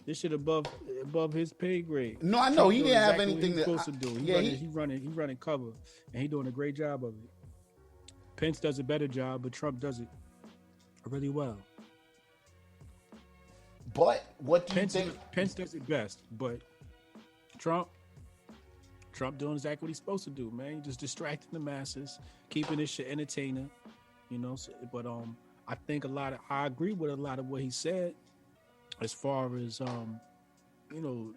This shit above his pay grade. No, I know Trump he doing didn't have exactly anything what he's to. supposed to do. Yeah, He running cover, and he doing a great job of it. Pence does a better job, but Trump does it really well. But what do you think? Pence does it best, but Trump doing exactly what he's supposed to do, man. Just distracting the masses, keeping this shit entertaining, you know. So, but I think I agree with a lot of what he said, as far as you know,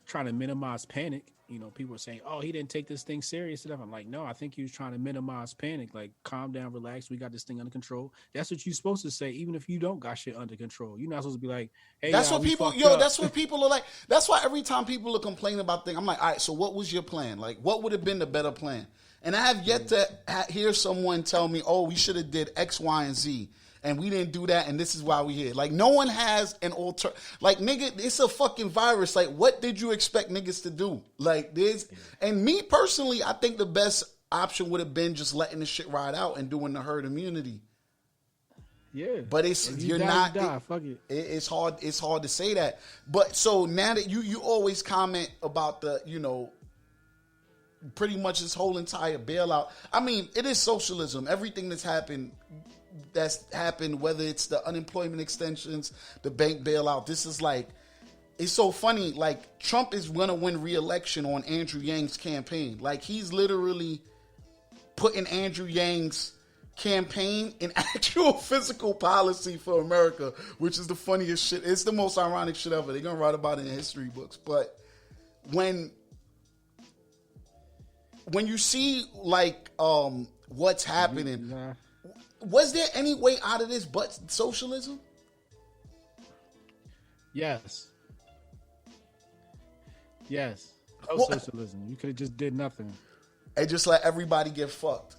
trying to minimize panic. You know, people are saying, "Oh, he didn't take this thing serious enough." I'm like, no, I think he was trying to minimize panic. Like, calm down, relax. We got this thing under control. That's what you're supposed to say, even if you don't got shit under control. You're not supposed to be like, "Hey, That's what people, yo. Up. That's what people are like. That's why every time people are complaining about things, I'm like, all right. So what was your plan? Like, what would have been the better plan? And I have yet to hear someone tell me, "Oh, we should have did X, Y, and Z." And we didn't do that, and this is why we here. Like, no one has an alter. Like, nigga, it's a fucking virus. Like, what did you expect niggas to do? Like, this. And me personally, I think the best option would have been just letting the shit ride out and doing the herd immunity. Yeah, but it's you're not. Fuck it. It's hard. It's hard to say that. But so now that you always comment about the, you know, pretty much this whole entire bailout. I mean, it is socialism. Everything that's happened, whether it's the unemployment extensions, the bank bailout. This is like, it's so funny. Like, Trump is gonna win re-election on Andrew Yang's campaign. Like, he's literally putting Andrew Yang's campaign in actual physical policy for America, which is the funniest shit. It's the most ironic shit ever. They're gonna write about it in history books. But when you see like what's happening, was there any way out of this but socialism? Yes. No socialism. You could have just did nothing and just let everybody get fucked.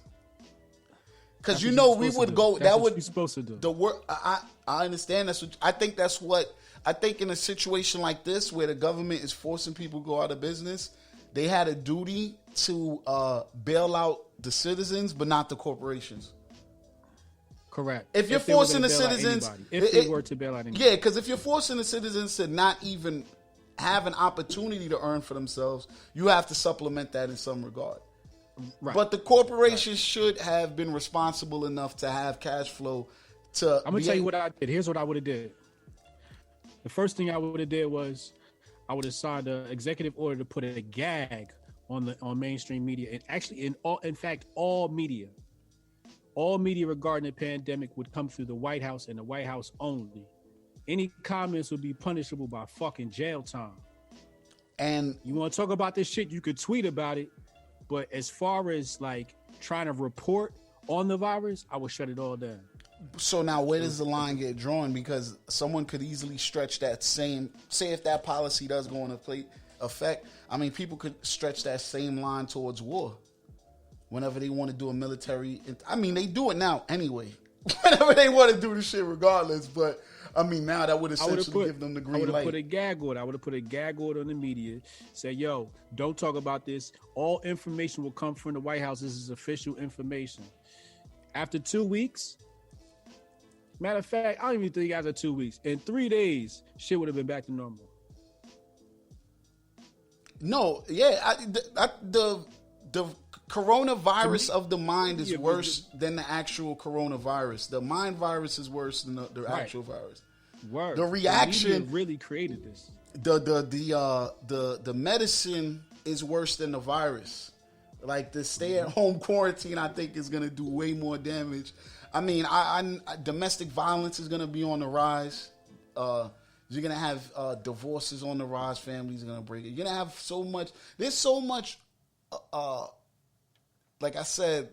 Because you know we would go. That's that what would you're supposed to do. The work. I understand. That's what I think. That's what I think in a situation like this, where the government is forcing people to go out of business, they had a duty to bail out the citizens, but not the corporations. Correct. If you're forcing the citizens, if they were to bail out anybody, yeah, because if you're forcing the citizens to not even have an opportunity to earn for themselves, you have to supplement that in some regard. Right. But the corporations should have been responsible enough to have cash flow to. I'm gonna tell you what I did. Here's what I would have did. The first thing I would have did was I would have signed an executive order to put a gag on mainstream media, and actually all media regarding the pandemic would come through the White House and the White House only. Any comments would be punishable by fucking jail time. And you want to talk about this shit, you could tweet about it. But as far as like trying to report on the virus, I would shut it all down. So now where does the line get drawn? Because someone could easily stretch that same, say if that policy does go into effect, I mean, people could stretch that same line towards war. Whenever they want to do a military, I mean, they do it now anyway. Whenever they want to do the shit regardless, but I mean, now that would essentially give them the green light. I would have put a gag order. I would have put a gag order on the media. Say, yo, don't talk about this. All information will come from the White House. This is official information. After 2 weeks, matter of fact, I don't even think after 2 weeks. In 3 days, shit would have been back to normal. No, yeah, the coronavirus of the mind is worse than the actual coronavirus. The mind virus is worse than the actual virus. Word. The reaction really created this. The medicine is worse than the virus. Like the stay at home quarantine, I think is going to do way more damage. I mean, domestic violence is going to be on the rise. You're going to have divorces on the rise. Families are going to break it. You're going to have so much. There's so much. Like I said,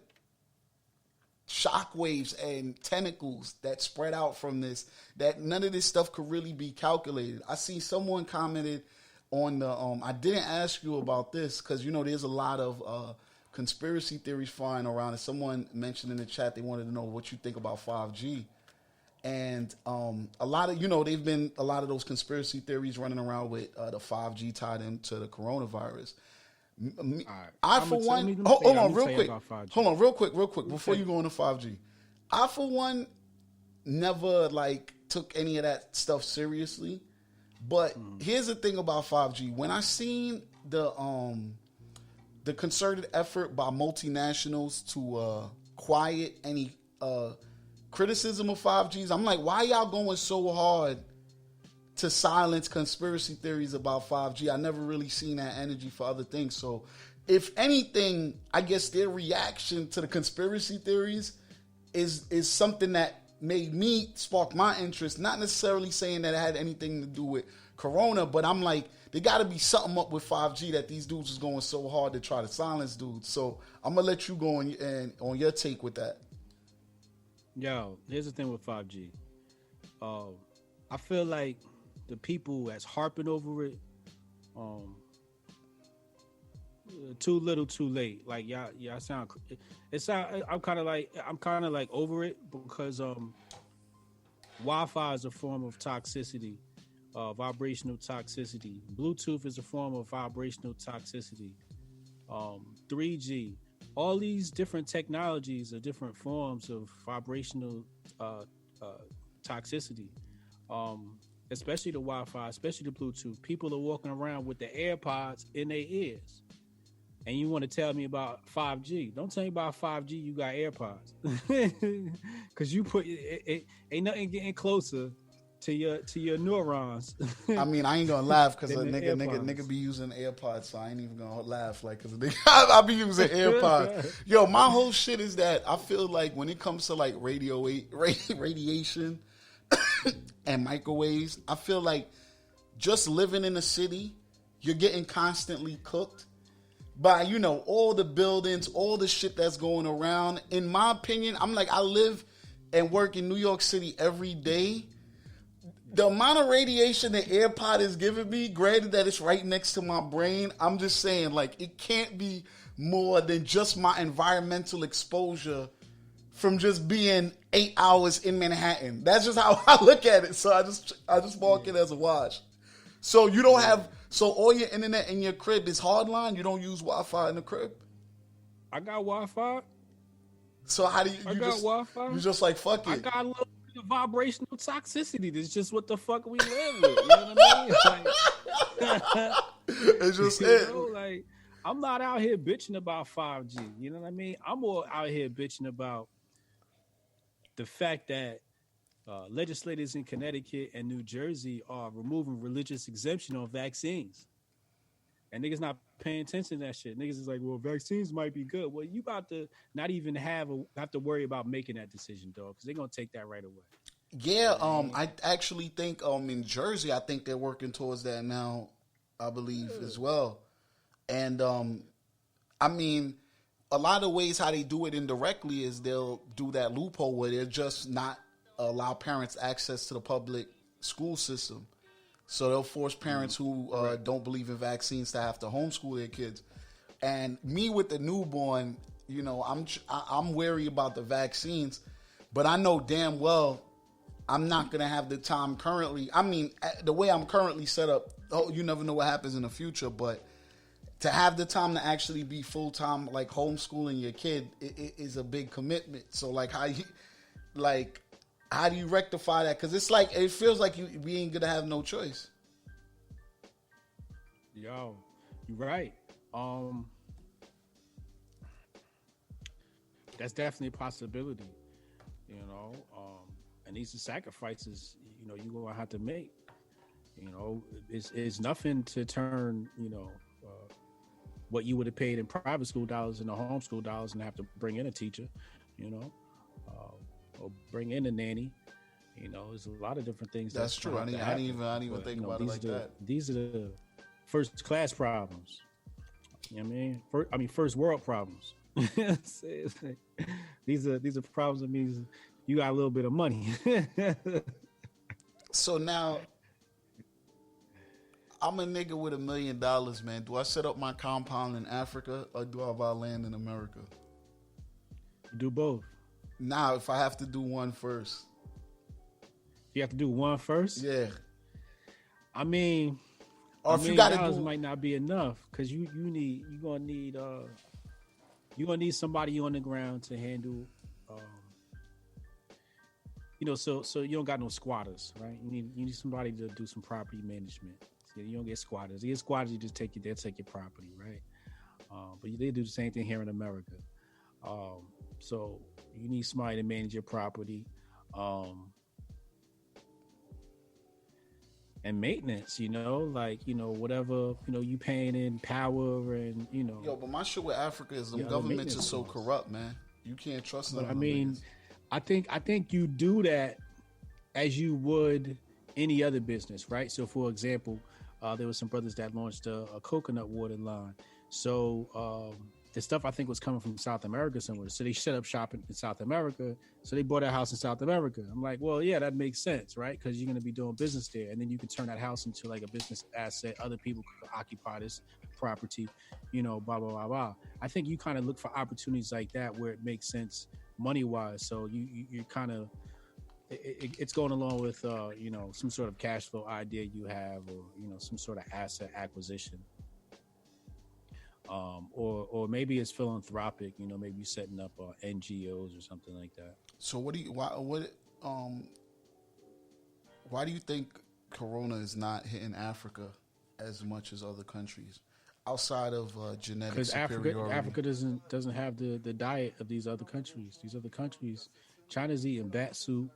shockwaves and tentacles that spread out from this, that none of this stuff could really be calculated. I see someone commented on the, I didn't ask you about this because, you know, there's a lot of conspiracy theories flying around. And someone mentioned in the chat they wanted to know what you think about 5G. And a lot of, you know, they've been a lot of those conspiracy theories running around with the 5G tied into the coronavirus. Right. I for one, hold on real quick, before you go into 5G. I for one never like took any of that stuff seriously. But here's the thing about 5G. When I seen the concerted effort by multinationals to quiet any criticism of 5Gs, I'm like, why y'all going so hard to silence conspiracy theories about 5G? I never really seen that energy for other things. So if anything, I guess their reaction to the conspiracy theories is something that made me spark my interest. Not necessarily saying that it had anything to do with Corona, but I'm like, there got to be something up with 5G that these dudes is going so hard to try to silence dudes. So I'm gonna let you go on your take with that. Yo, here's the thing with 5G. I feel like the people that's harping over it, too little, too late. Like y'all sound. I'm kind of like over it because Wi-Fi is a form of toxicity, vibrational toxicity. Bluetooth is a form of vibrational toxicity. 3G, all these different technologies are different forms of vibrational toxicity. Especially the Wi-Fi, especially the Bluetooth. People are walking around with the AirPods in their ears. And you want to tell me about 5G. Don't tell me about 5G, you got AirPods. Because you put it, ain't nothing getting closer to your neurons. I mean, I ain't gonna laugh because a nigga be using AirPods, so I ain't even gonna laugh. Like, cause I be using AirPods. Yo, my whole shit is that I feel like when it comes to like radiation and microwaves, I feel like just living in a city, you're getting constantly cooked by, you know, all the buildings, all the shit that's going around. In my opinion, I'm like, I live and work in New York City every day. The amount of radiation the AirPod is giving me, granted that it's right next to my brain, I'm just saying, like, it can't be more than just my environmental exposure from just being 8 hours in Manhattan. That's just how I look at it. So I just mark it as a wash. So you don't have, so all your internet in your crib is hardline? You don't use Wi-Fi in the crib? I got Wi-Fi. So how do you, I got Wi-Fi. You just like, fuck it. I got a little bit of vibrational toxicity. That's just what the fuck we live with. You know what I mean? Like, it's just it. Know, like, I'm not out here bitching about 5G. You know what I mean? I'm more out here bitching about the fact that legislators in Connecticut and New Jersey are removing religious exemption on vaccines. And niggas not paying attention to that shit. Niggas is like, well, vaccines might be good. Well, you about to not even have to worry about making that decision, dog, because they're going to take that right away. Yeah, I actually think in Jersey, I think they're working towards that now, I believe, as well. And, I mean, a lot of ways how they do it indirectly is they'll do that loophole where they're just not allow parents access to the public school system. So they'll force parents who don't believe in vaccines to have to homeschool their kids. And me with the newborn, you know, I'm wary about the vaccines, but I know damn well I'm not going to have the time currently. I mean, the way I'm currently set up, you never know what happens in the future, but to have the time to actually be full-time, like homeschooling your kid, it is a big commitment. So like how do you rectify that? Because it's like, it feels like we ain't going to have no choice. Yo, you're right. That's definitely a possibility, you know. And these are sacrifices, you know, you're going to have to make. You know, it's nothing to turn, you know, what you would have paid in private school dollars into homeschool dollars and have to bring in a teacher, you know. Or bring in a nanny, you know. There's a lot of different things. That's true. I didn't even think about it like that. These are the first class problems. You know what I mean? First world problems. These are problems that means you got a little bit of money. So now, I'm a nigga with $1 million, man. Do I set up my compound in Africa or do I buy land in America? Do both. Now, if I have to do one first. You have to do one first? Yeah. I mean, or if you got to do, might not be enough because you're gonna need somebody on the ground to handle so you don't got no squatters, right? You need somebody to do some property management. So you don't get squatters. You get squatters, you just they'll take your property, right? But they do the same thing here in America. So you need somebody to manage your property. And maintenance, like, whatever, you paying in power and, Yo, but my shit with Africa is the governments are so corrupt, man. You can't trust them. But I mean, I think you do that as you would any other business, right? So, for example, there were some brothers that launched a coconut water line. So the stuff I think was coming from South America somewhere. So they set up shop in South America. So they bought a house in South America. I'm like, well, yeah, that makes sense, right? Because you're going to be doing business there. And then you can turn that house into like a business asset. Other people could occupy this property, blah, blah, blah, blah. I think you kind of look for opportunities like that where it makes sense money-wise. So you kind of, it's going along with, some sort of cash flow idea you have or, some sort of asset acquisition. Or maybe it's philanthropic, maybe setting up NGOs or something like that. So why do you think Corona is not hitting Africa as much as other countries outside of genetic superiority? Because Africa doesn't have the diet of these other countries. These other countries, China's eating bat soup.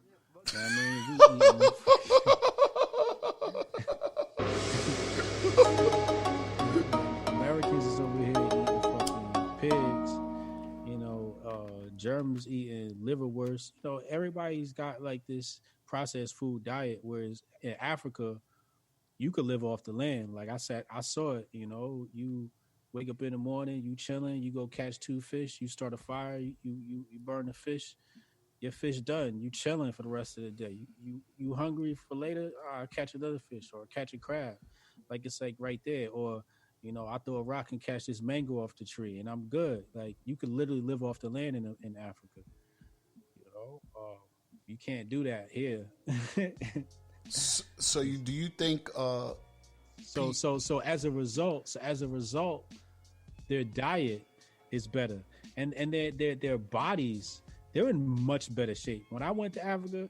Americans is over here eating fucking pigs. Germans eating liverwurst. Everybody's got like this processed food diet, whereas in Africa, you could live off the land. Like I saw it. You wake up in the morning, you chilling, you go catch 2 fish, you start a fire, you burn the fish. Your fish done. You chilling for the rest of the day. You hungry for later? Catch another fish or catch a crab. Like it's like right there. Or I throw a rock and catch this mango off the tree, and I'm good. Like you could literally live off the land in Africa. You can't do that here. So do you think? So as a result, their diet is better, and their bodies. They're in much better shape. When I went to Africa,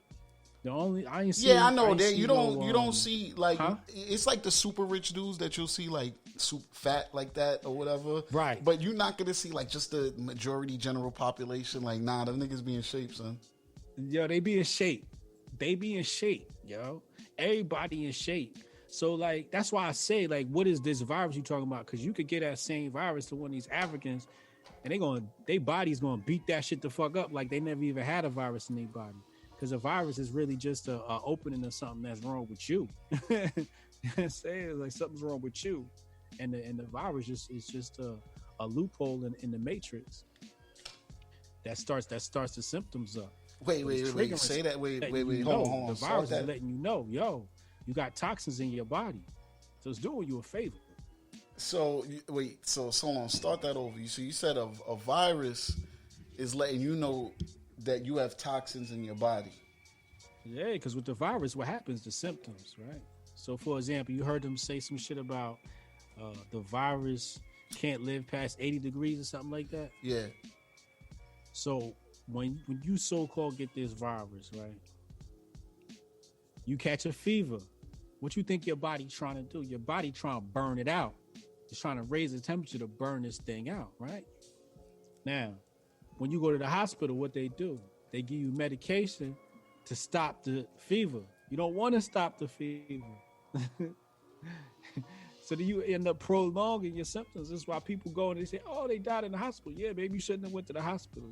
I ain't see. Yeah, I know that you don't see like it's like the super rich dudes that you'll see like super fat like that or whatever. Right. But you're not gonna see like just the majority general population. Like, nah, them niggas be in shape, son. Yo, they be in shape. Yo. Everybody in shape. So like that's why I say like, what is this virus you talking about? Because you could get that same virus to one of these Africans. And their body's gonna beat that shit the fuck up like they never even had a virus in their body. Because a virus is really just a opening of something that's wrong with you. You know what I'm saying? Like something's wrong with you, and the virus is just a loophole in the matrix that starts the symptoms up. Wait. Say that. Wait. Hold on. The virus is letting you know, yo, you got toxins in your body, so it's doing you a favor. So wait, so hold on, start that over. So you said a virus is letting you know that you have toxins in your body. Yeah, because with the virus, what happens? The symptoms, right? So, for example, you heard them say some shit about the virus can't live past 80 degrees or something like that. Yeah. So when you so-called get this virus, right? You catch a fever. What you think your body trying to do? Your body trying to burn it out. It's trying to raise the temperature to burn this thing out, right? Now, when you go to the hospital, what they do? They give you medication to stop the fever. You don't want to stop the fever. So then you end up prolonging your symptoms. That's why people go and they say, oh, they died in the hospital. Yeah, maybe you shouldn't have went to the hospital.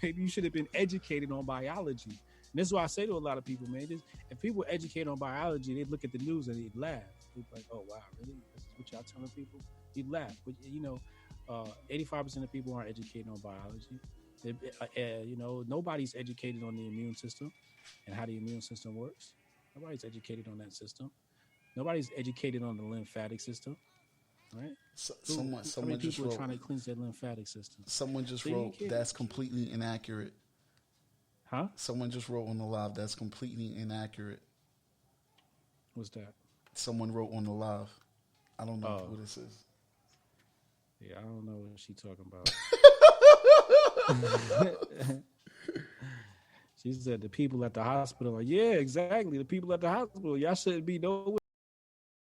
Maybe you should have been educated on biology. And this is why I say to a lot of people, man, if people were educated on biology, they'd look at the news and they'd laugh. They'd be like, oh, wow, really? This is what y'all telling people? You'd laugh. But, 85% of people aren't educated on biology. Nobody's educated on the immune system and how the immune system works. Nobody's educated on that system. Nobody's educated on the lymphatic system, right? Someone just people wrote, are trying to cleanse their lymphatic system. Someone just wrote, that's completely inaccurate. Huh? Someone just wrote on the live, that's completely inaccurate. What's that? Someone wrote on the live. I don't know who this is. Yeah, I don't know what she's talking about. She said the people at the hospital are, yeah, exactly. The people at the hospital, y'all shouldn't be nowhere